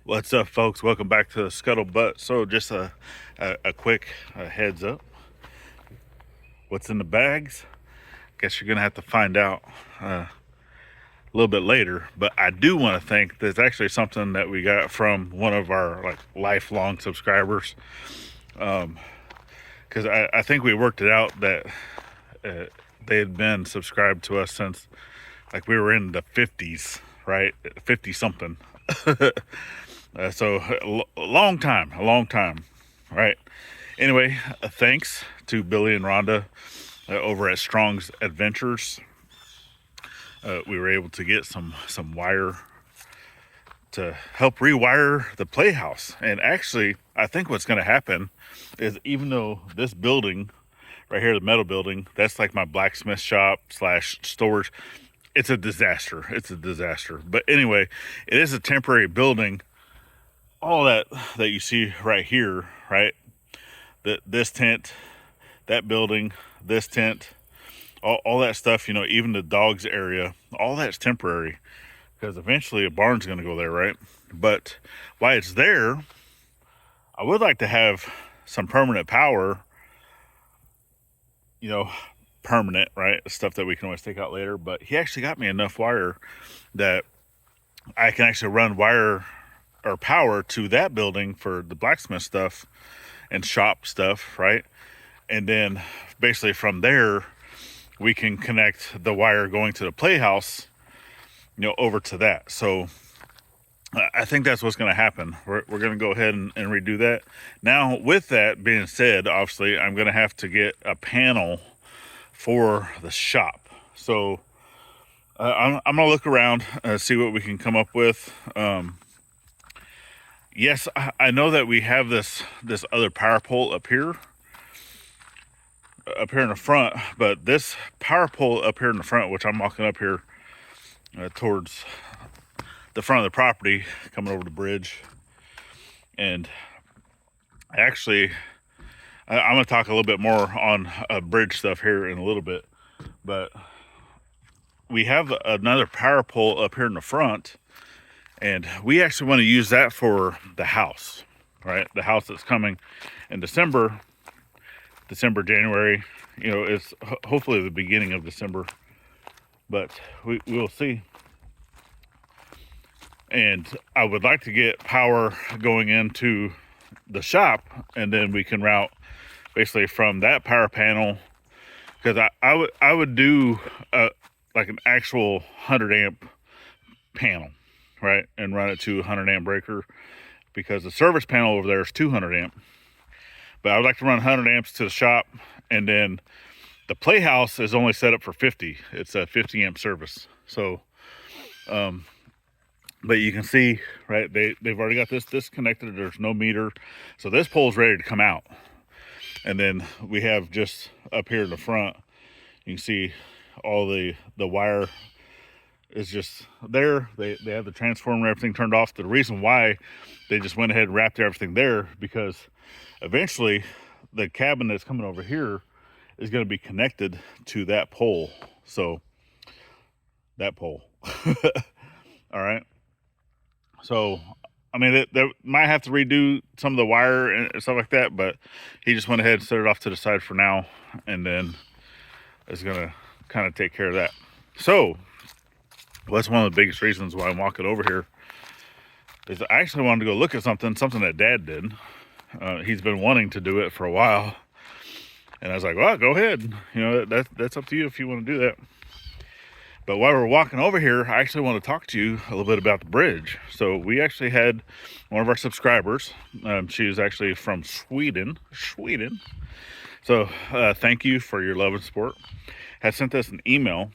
What's up, folks? Welcome back to the Scuttlebutt. So just a quick heads up. What's in the bags? Guess you're going to have to find out a little bit later. But I do want to thank, there's actually something that we got from one of our lifelong subscribers. Because I think we worked it out that they had been subscribed to us since we were in the 50s, right? 50 something. So a long time, right? Anyway, thanks to Billy and Rhonda over at Strong's Adventures. We were able to get some wire to help rewire the playhouse. And actually, I think what's going to happen is, even though this building right here, the metal building, that's like my blacksmith shop / storage, it's a disaster. But anyway, it is a temporary building. All that you see right here, right? This tent, that building, this tent, all that stuff, even the dogs area, all that's temporary, because eventually a barn's going to go there, right? But while it's there, I would like to have some permanent power, permanent, right? Stuff that we can always take out later. But he actually got me enough wire that I can actually run wire or power to that building for the blacksmith stuff and shop stuff, right? And then basically from there, we can connect the wire going to the playhouse, over to that. So I think that's what's going to happen. We're going to go ahead and redo that. Now, with that being said, obviously, I'm going to have to get a panel for the shop. So I'm going to look around, see what we can come up with. Yes, I know that we have this other power pole up here in the front, but this power pole up here in the front, which I'm walking up here towards the front of the property, coming over the bridge, and actually, I'm going to talk a little bit more on bridge stuff here in a little bit, but we have another power pole up here in the front. And we actually want to use that for the house, right? The house that's coming in December, January. It's hopefully the beginning of December, but we'll see. And I would like to get power going into the shop, and then we can route basically from that power panel, because I would do like an actual 100 amp panel, right, and run it to 100 amp breaker, because the service panel over there is 200 amp. But I would like to run 100 amps to the shop, and then the playhouse is only set up for 50. It's a 50 amp service. So, but you can see, right, they've already got this disconnected. There's no meter. So this pole's ready to come out. And then we have just up here in the front, you can see all the wire is just there. They have the transformer and everything turned off. The reason why they just went ahead and wrapped everything there, because eventually the cabin that's coming over here is going to be connected to that pole. So that pole. All right. So, I mean, they might have to redo some of the wire and stuff like that, but he just went ahead and set it off to the side for now, and then is going to kind of take care of that. So, well, that's one of the biggest reasons why I'm walking over here, is I actually wanted to go look at something that Dad did. He's been wanting to do it for a while, and I was like, well, go ahead. That's up to you if you want to do that. But while we're walking over here, I actually want to talk to you a little bit about the bridge. So we actually had one of our subscribers. She is actually from Sweden. So thank you for your love and support. Has sent us an email,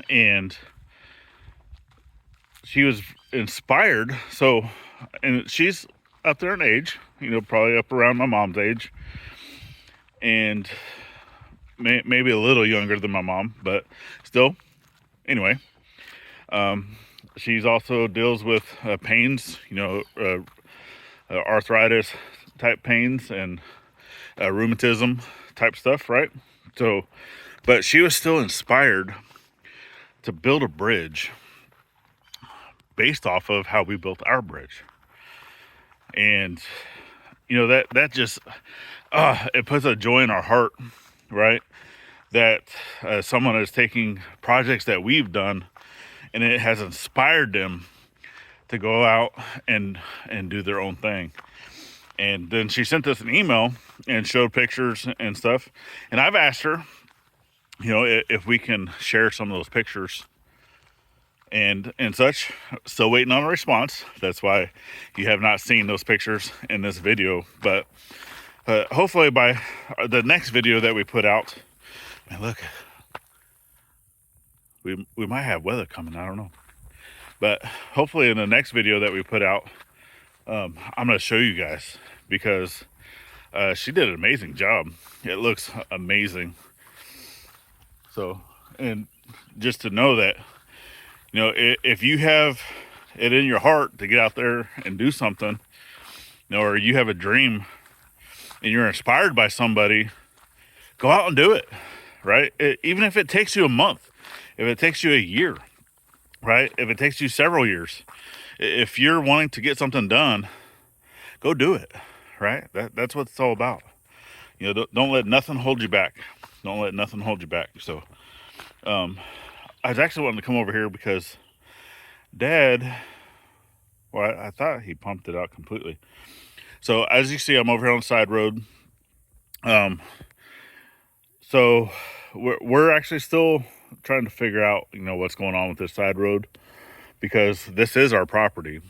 and she was inspired. So, and she's up there in age, probably up around my mom's age, and maybe a little younger than my mom, but still. Anyway, she's also deals with pains, arthritis type pains and rheumatism type stuff, right? So, but she was still inspired to build a bridge based off of how we built our bridge. And you know, that just it puts a joy in our heart, right? That someone is taking projects that we've done and it has inspired them to go out and do their own thing. And then she sent us an email and showed pictures and stuff. And I've asked her, you know, if we can share some of those pictures and such. Still waiting on a response. That's why you have not seen those pictures in this video. But hopefully by the next video that we put out, man, look, we might have weather coming. I don't know. But hopefully in the next video that we put out, I'm going to show you guys, because she did an amazing job. It looks amazing. So, and just to know that, you know, if you have it in your heart to get out there and do something, you know, or you have a dream and you're inspired by somebody, go out and do it, right? Even if it takes you a month, if it takes you a year, right? If it takes you several years, if you're wanting to get something done, go do it, right? That's what it's all about. You know, don't let nothing hold you back. Don't let nothing hold you back. So, I was actually wanting to come over here because Dad, well, I thought he pumped it out completely. So as you see, I'm over here on the side road. So we're actually still trying to figure out, you know, what's going on with this side road, because this is our property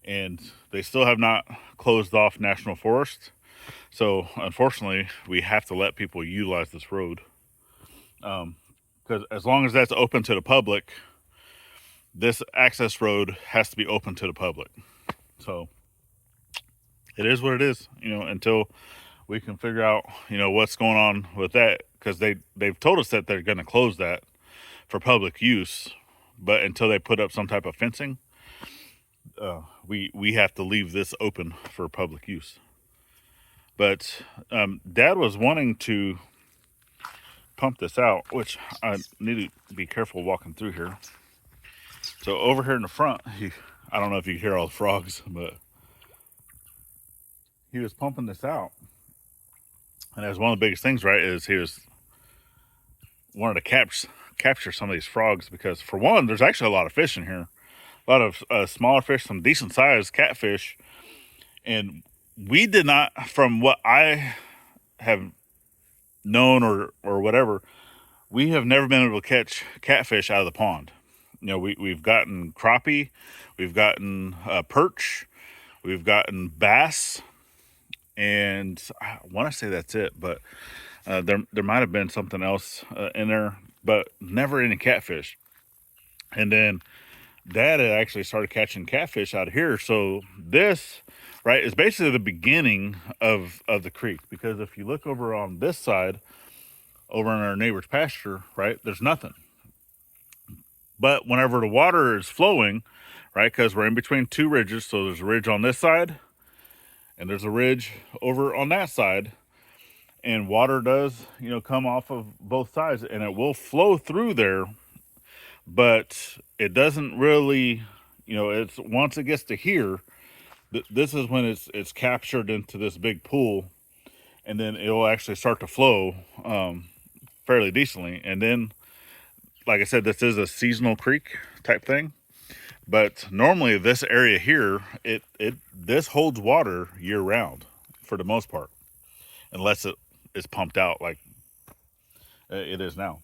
and they still have not closed off National Forest. So unfortunately, we have to let people utilize this road. Because as long as that's open to the public, this access road has to be open to the public. So it is what it is, you know, until we can figure out, you know, what's going on with that, because they've told us that they're going to close that for public use, but until they put up some type of fencing, we have to leave this open for public use. But Dad was wanting to pump this out, which I need to be careful walking through here. So over here in the front, I don't know if you can hear all the frogs, but he was pumping this out. And that's one of the biggest things, right, is he wanted to capture some of these frogs, because for one, there's actually a lot of fish in here. A lot of smaller fish, some decent sized catfish. And we did not, from what I have known or whatever, we have never been able to catch catfish out of the pond. You know, we've gotten crappie, we've gotten perch, we've gotten bass, and I want to say that's it, but there might have been something else in there, but never any catfish. And then Dad had actually started catching catfish out of here. So this, right, is basically the beginning of the creek, because if you look over on this side, over in our neighbor's pasture, right, there's nothing. But whenever the water is flowing, right, because we're in between two ridges, so there's a ridge on this side and there's a ridge over on that side, and water does, you know, come off of both sides, and it will flow through there, but it doesn't really, you know, it's once it gets to here, this is when it's captured into this big pool, and then it'll actually start to flow fairly decently. And then, like I said, this is a seasonal creek type thing, but normally this area here, this holds water year round for the most part, unless it is pumped out like it is now,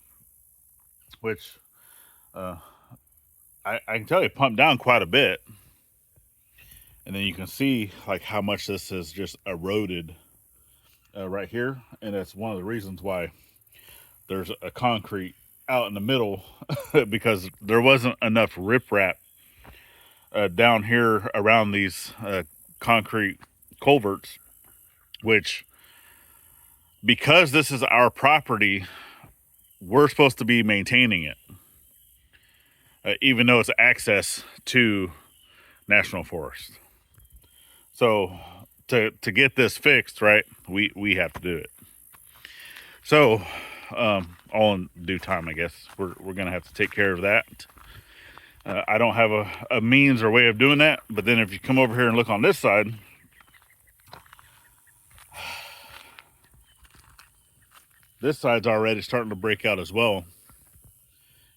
which I can tell you pumped down quite a bit. And then you can see like how much this has just eroded right here. And that's one of the reasons why there's a concrete out in the middle, because there wasn't enough riprap down here around these concrete culverts, which, because this is our property, we're supposed to be maintaining it, even though it's access to National Forest. So to get this fixed, right, we have to do it. So all in due time, I guess we're gonna have to take care of that. I don't have a means or way of doing that. But then if you come over here and look on this side, this side's already starting to break out as well.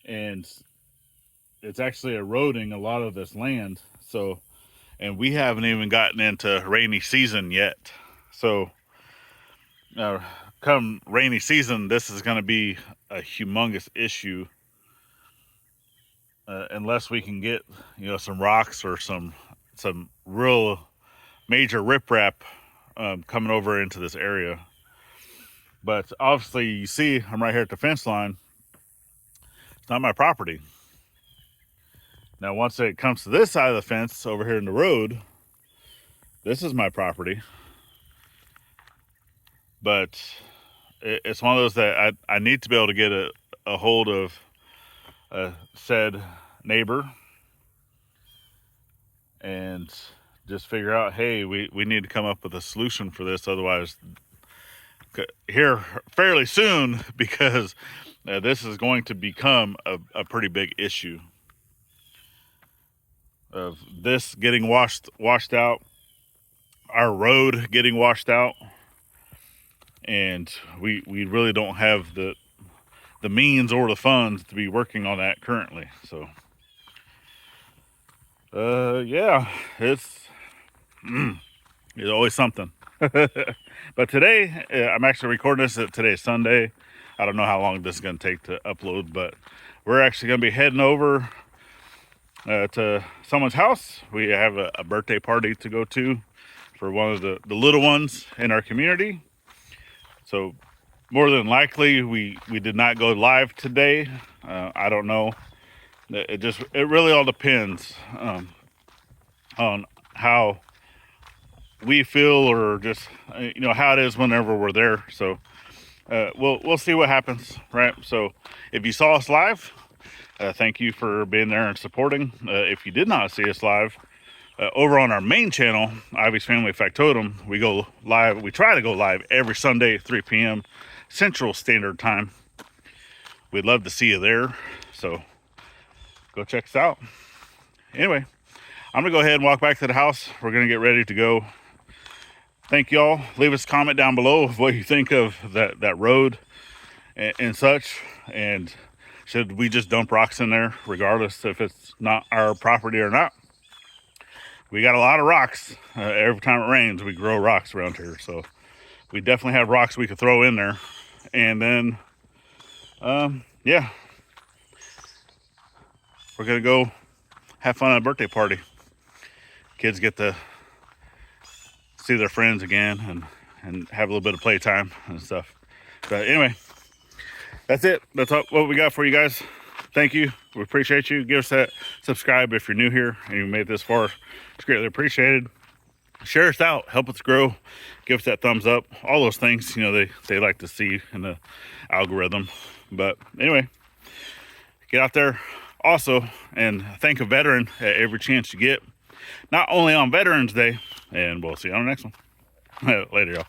And it's actually eroding a lot of this land. So, and we haven't even gotten into rainy season yet. So come rainy season, this is going to be a humongous issue. Unless we can get, some rocks or some real major riprap coming over into this area. But obviously, you see, I'm right here at the fence line. It's not my property. Now, once it comes to this side of the fence over here in the road, this is my property. But it's one of those that I need to be able to get a hold of said neighbor and just figure out, hey, we need to come up with a solution for this. Otherwise, here fairly soon, because this is going to become a pretty big issue of this getting washed out, our road getting washed out, and we really don't have the means or the funds to be working on that currently. So yeah, it's always something. But today, I'm actually recording this. Today's Sunday. I don't know how long this is going to take to upload, but we're actually going to be heading over to someone's house. We have a birthday party to go to for one of the little ones in our community. So more than likely, we did not go live today. I don't know. It really all depends on how we feel, or just how it is whenever we're there. So we'll see what happens, right? So if you saw us live, thank you for being there and supporting. If you did not see us live, over on our main channel, Ivey's Family Factotum, we go live. We try to go live every Sunday, 3 p.m. Central Standard Time. We'd love to see you there. So go check us out. Anyway, I'm gonna go ahead and walk back to the house. We're gonna get ready to go. Thank y'all. Leave us a comment down below of what you think of that road and such. And should we just dump rocks in there, regardless if it's not our property or not? We got a lot of rocks. Every time it rains, we grow rocks around here. So we definitely have rocks we could throw in there. And then, yeah, we're gonna go have fun at a birthday party. Kids get to see their friends again and have a little bit of playtime and stuff. But anyway, that's it. That's what we got for you guys. Thank you. We appreciate you. Give us that subscribe if you're new here and you made it this far. It's greatly appreciated. Share us out. Help us grow. Give us that thumbs up. All those things, they like to see in the algorithm. But anyway, get out there also and thank a veteran at every chance you get. Not only on Veterans Day, and we'll see you on the next one. Later, y'all.